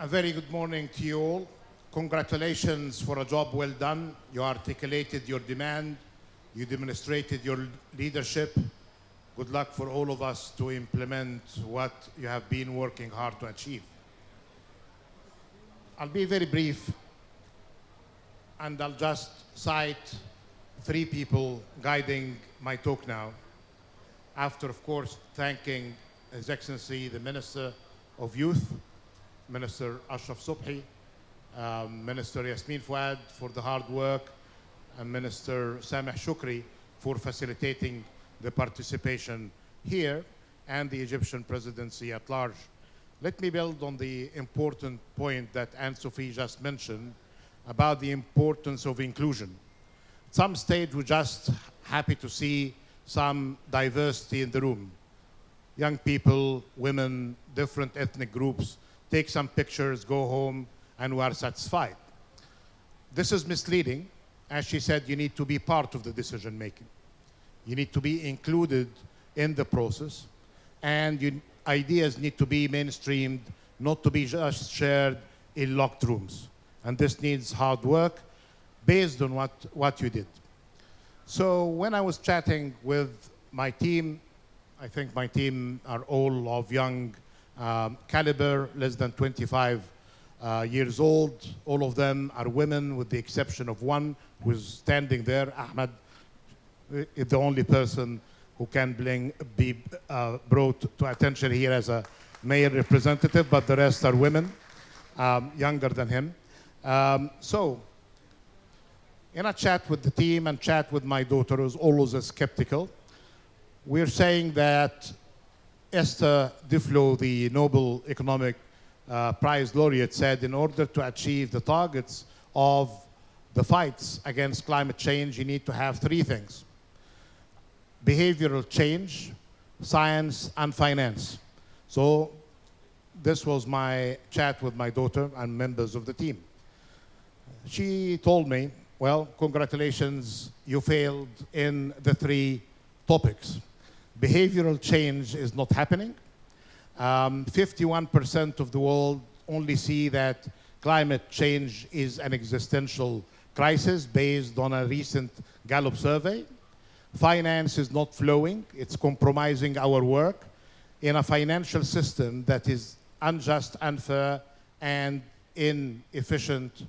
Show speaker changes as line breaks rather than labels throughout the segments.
A very good morning to you all. Congratulations for a job well done. You articulated your demand. You demonstrated your leadership. Good luck for all of us to implement what you have been working hard to achieve. I'll be very brief, and I'll just cite three people guiding my talk now. After, of course, thanking His Excellency, the Minister of Youth, Minister Ashraf Subhi, Minister Yasmin Fouad for the hard work, and Minister Sameh Shukri for facilitating the participation here, and the Egyptian presidency at large. Let me build on the important point that Anne-Sophie just mentioned about the importance of inclusion. At some stage, we're just happy to see some diversity in the room. Young people, women, different ethnic groups, take some pictures, go home, and we are satisfied. This is misleading. As she said, you need to be part of the decision making. You need to be included in the process, and ideas need to be mainstreamed, not to be just shared in locked rooms. And this needs hard work based on what you did. So when I was chatting with my team, I think my team are all of young caliber, less than 25 years old. All of them are women, with the exception of one who's standing there. Ahmed is the only person who can be brought to attention here as a male representative, but the rest are women, younger than him. So, in a chat with the team and chat with my daughter, who's always skeptical, we're saying that Esther Duflo, the Nobel Economic Prize laureate, said in order to achieve the targets of the fights against climate change, you need to have three things: behavioral change, science, and finance. So this was my chat with my daughter and members of the team. She told me, well, congratulations, you failed in the three topics. Behavioral change is not happening. 51% of the world only see that climate change is an existential crisis based on a recent Gallup survey. Finance is not flowing. It's compromising our work in a financial system that is unjust, unfair, and inefficient,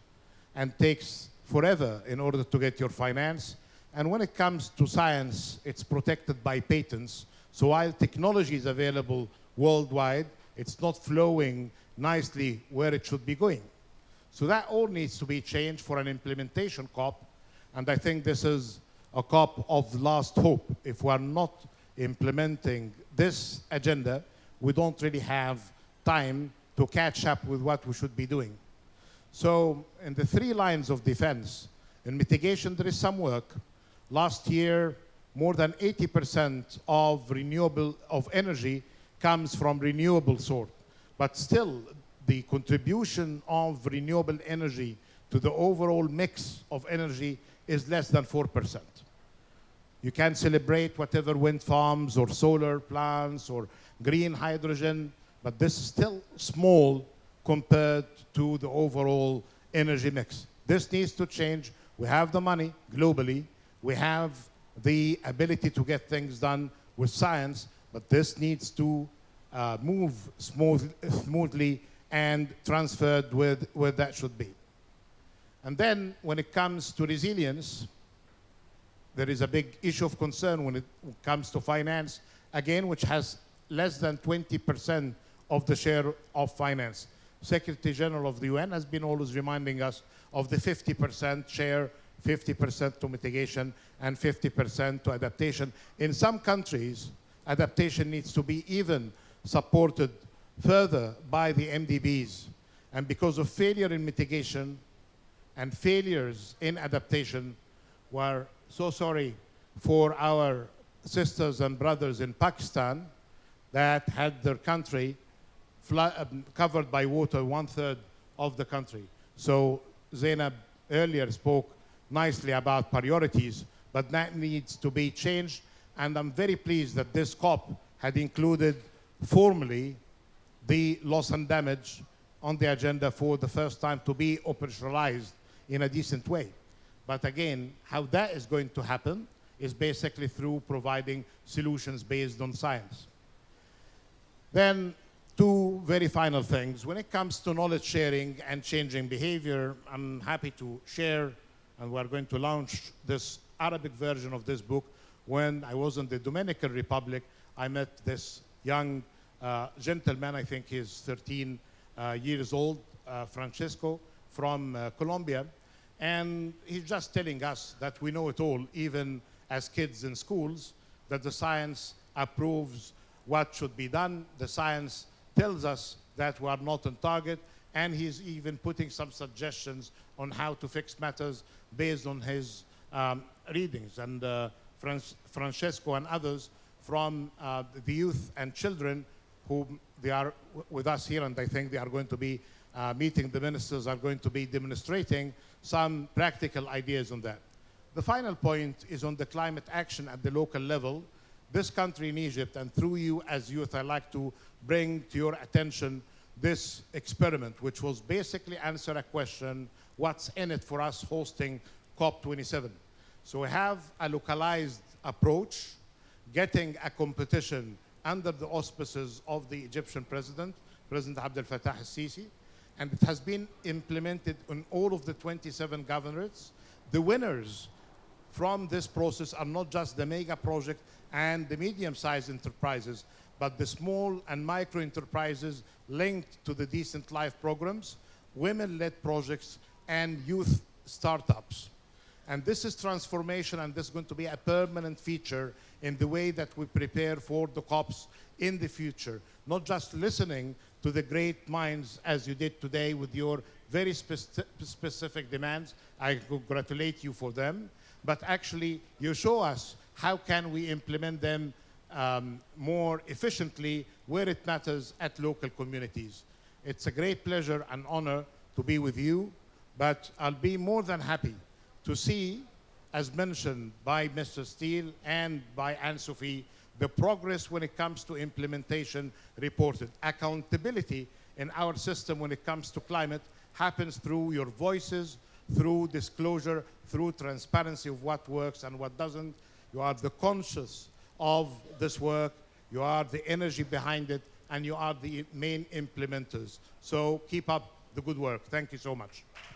and takes forever in order to get your finance. And when it comes to science, it's protected by patents. So while technology is available worldwide, it's not flowing nicely where it should be going. So that all needs to be changed for an implementation COP. And I think this is a COP of last hope. If we are not implementing this agenda, we don't really have time to catch up with what we should be doing. So in the three lines of defense, in mitigation, there is some work. Last year, more than 80% of energy comes from renewable source. But still, the contribution of renewable energy to the overall mix of energy is less than 4%. You can celebrate whatever wind farms or solar plants or green hydrogen, but this is still small compared to the overall energy mix. This needs to change. We have the money globally. We have the ability to get things done with science, but this needs to move smoothly and transferred with where that should be. And then when it comes to resilience, there is a big issue of concern when it comes to finance, again, which has less than 20% of the share of finance. Secretary General of the UN has been always reminding us of the 50% share, 50% to mitigation, and 50% to adaptation. In some countries, adaptation needs to be even supported further by the MDBs. And because of failure in mitigation and failures in adaptation, we're so sorry for our sisters and brothers in Pakistan that had their country covered by water, 1/3 of the country. So Zainab earlier spoke nicely about priorities, but that needs to be changed. And I'm very pleased that this COP had included formally the loss and damage on the agenda for the first time to be operationalized in a decent way. But again, how that is going to happen is basically through providing solutions based on science. Then, two very final things. When it comes to knowledge sharing and changing behavior, I'm happy to share, and we're going to launch this Arabic version of this book. When I was in the Dominican Republic, I met this young gentleman, I think he's 13 years old, Francesco, from Colombia. And he's just telling us that we know it all, even as kids in schools, that the science approves what should be done. The science tells us that we are not on target, and he's even putting some suggestions on how to fix matters based on his readings. And Francesco and others from the youth and children who they are with us here, and I think they are going to be meeting the ministers, are going to be demonstrating some practical ideas on that. The final point is on the climate action at the local level. This country in Egypt, and through you as youth, I'd like to bring to your attention this experiment, which was basically answer a question, what's in it for us hosting COP27? So we have a localized approach, getting a competition under the auspices of the Egyptian President Abdel Fattah al-Sisi, and it has been implemented in all of the 27 governorates. The winners from this process are not just the mega project and the medium-sized enterprises, but the small and micro enterprises linked to the Decent Life programs, women-led projects, and youth startups. And this is transformation, and this is going to be a permanent feature in the way that we prepare for the COPs in the future. Not just listening to the great minds as you did today with your very specific demands. I congratulate you for them. But actually, you show us how can we implement them more efficiently where it matters at local communities. It's a great pleasure and honor to be with you, but I'll be more than happy to see, as mentioned by Mr. Steele and by Anne-Sophie, the progress when it comes to implementation reported. Accountability in our system when it comes to climate happens through your voices, through disclosure, through transparency of what works and what doesn't. You are the conscious of this work, you are the energy behind it, and you are the main implementers. So keep up the good work. Thank you so much.